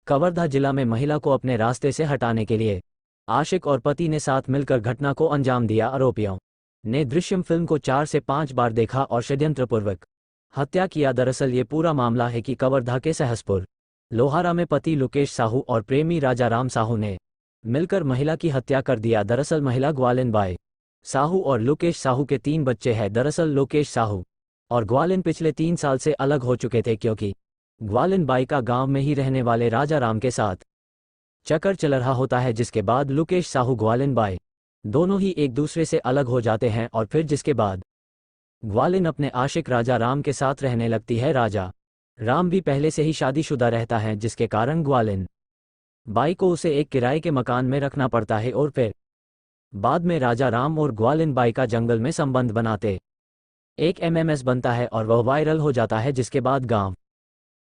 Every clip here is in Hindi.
कवर्धा जिला में महिला को अपने रास्ते से हटाने के लिए आशिक और पति ने साथ मिलकर घटना को अंजाम दिया। आरोपियों ने दृश्यम फिल्म को 4 से 5 बार देखा और षड्यंत्रपूर्वक हत्या किया। दरअसल ये पूरा मामला है कि कवर्धा के सहसपुर लोहारा में पति लोकेश साहू और प्रेमी राजा राम साहू ने मिलकर महिला की हत्या कर दिया। दरअसल महिला ग्वालिन बाई साहू और लोकेश साहू के 3 बच्चे हैं। दरअसल लोकेश साहू और ग्वालिन पिछले 3 साल से अलग हो चुके थे, क्योंकि ग्वालिन बाई का गांव में ही रहने वाले राजा राम के साथ चक्कर चल रहा होता है, जिसके बाद लोकेश साहू ग्वालिन बाई दोनों ही एक दूसरे से अलग हो जाते हैं और फिर जिसके बाद ग्वालिन अपने आशिक राजा राम के साथ रहने लगती है। राजा राम भी पहले से ही शादीशुदा रहता है, जिसके कारण ग्वालिन बाई को उसे एक किराए के मकान में रखना पड़ता है और फिर बाद में राजा राम और ग्वालिन बाई का जंगल में संबंध बनाते एक एमएमएस बनता है और वह वायरल हो जाता है, जिसके बाद गांव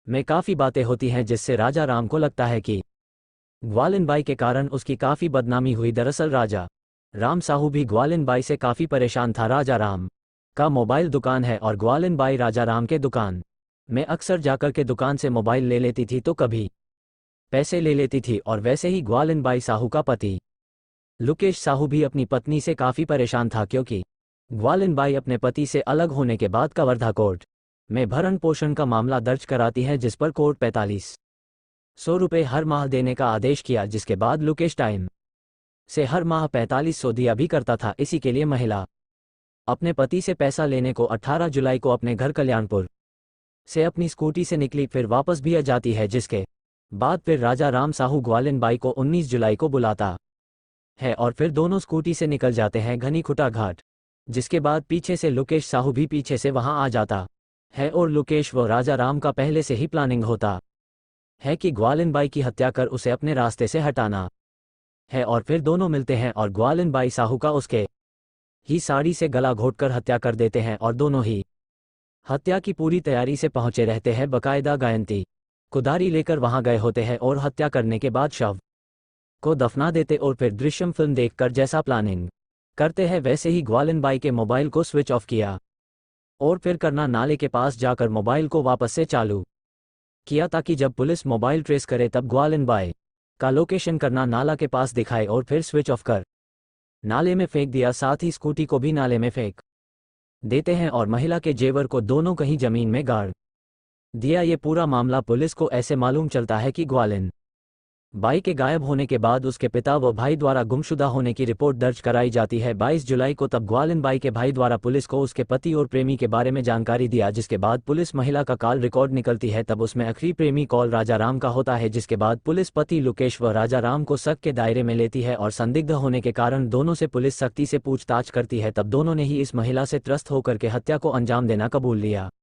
में काफ़ी बातें होती हैं, जिससे राजा राम को लगता है कि ग्वालिन बाई के कारण उसकी काफ़ी बदनामी हुई। दरअसल राजा राम साहू भी ग्वालिन बाई से काफ़ी परेशान था। राजा राम का मोबाइल दुकान है और ग्वालिन बाई राजा राम के दुकान में अक्सर जाकर के दुकान से मोबाइल ले लेती थी, तो कभी पैसे ले लेती थी। और वैसे ही ग्वालिन बाई साहू का पति लोकेश साहू भी अपनी पत्नी से काफ़ी परेशान था, क्योंकि ग्वालिन बाई अपने पति से अलग होने के बाद कवर्धा कोर्ट में भरण पोषण का मामला दर्ज कराती है, जिस पर कोर्ट 4500 रुपये हर माह देने का आदेश किया, जिसके बाद लोकेश टाइम से हर माह 4500 दिया भी करता था। इसी के लिए महिला अपने पति से पैसा लेने को 18 जुलाई को अपने घर कल्याणपुर से अपनी स्कूटी से निकली, फिर वापस भी आ जाती है, जिसके बाद फिर राजा राम साहू ग्वालिन बाई को 19 जुलाई को बुलाता है और फिर दोनों स्कूटी से निकल जाते हैं घनी खुटा घाट, जिसके बाद पीछे से लोकेश साहू भी पीछे से वहां आ जाता है और लोकेश व राजा राम का पहले से ही प्लानिंग होता है कि ग्वालिन बाई की हत्या कर उसे अपने रास्ते से हटाना है। और फिर दोनों मिलते हैं और ग्वालिन बाई साहू का उसके ही साड़ी से गला घोंटकर हत्या कर देते हैं और दोनों ही हत्या की पूरी तैयारी से पहुंचे रहते हैं। बकायदा गायंती कुदारी लेकर वहां गए होते हैं और हत्या करने के बाद शव को दफना देते और फिर दृश्यम फिल्म देखकर जैसा प्लानिंग करते हैं वैसे ही ग्वालिन बाई के मोबाइल को स्विच ऑफ किया और फिर करना नाले के पास जाकर मोबाइल को वापस से चालू किया, ताकि जब पुलिस मोबाइल ट्रेस करे तब ग्वालिन बाई का लोकेशन करना नाला के पास दिखाए और फिर स्विच ऑफ कर नाले में फेंक दिया। साथ ही स्कूटी को भी नाले में फेंक देते हैं और महिला के जेवर को दोनों कहीं जमीन में गाड़ दिया। ये पूरा मामला पुलिस को ऐसे मालूम चलता है कि ग्वालिन बाई के गायब होने के बाद उसके पिता व भाई द्वारा गुमशुदा होने की रिपोर्ट दर्ज कराई जाती है 22 जुलाई को। तब ग्वालिन बाई के भाई द्वारा पुलिस को उसके पति और प्रेमी के बारे में जानकारी दिया, जिसके बाद पुलिस महिला का कॉल रिकॉर्ड निकलती है। तब उसमें आखिरी प्रेमी कॉल राजा राम का होता है, जिसके बाद पुलिस पति लोकेश व राजा राम को शक के दायरे में लेती है और संदिग्ध होने के कारण दोनों से पुलिस सख्ती से पूछताछ करती है। तब दोनों ने ही इस महिला से त्रस्त होकर के हत्या को अंजाम देना कबूल लिया।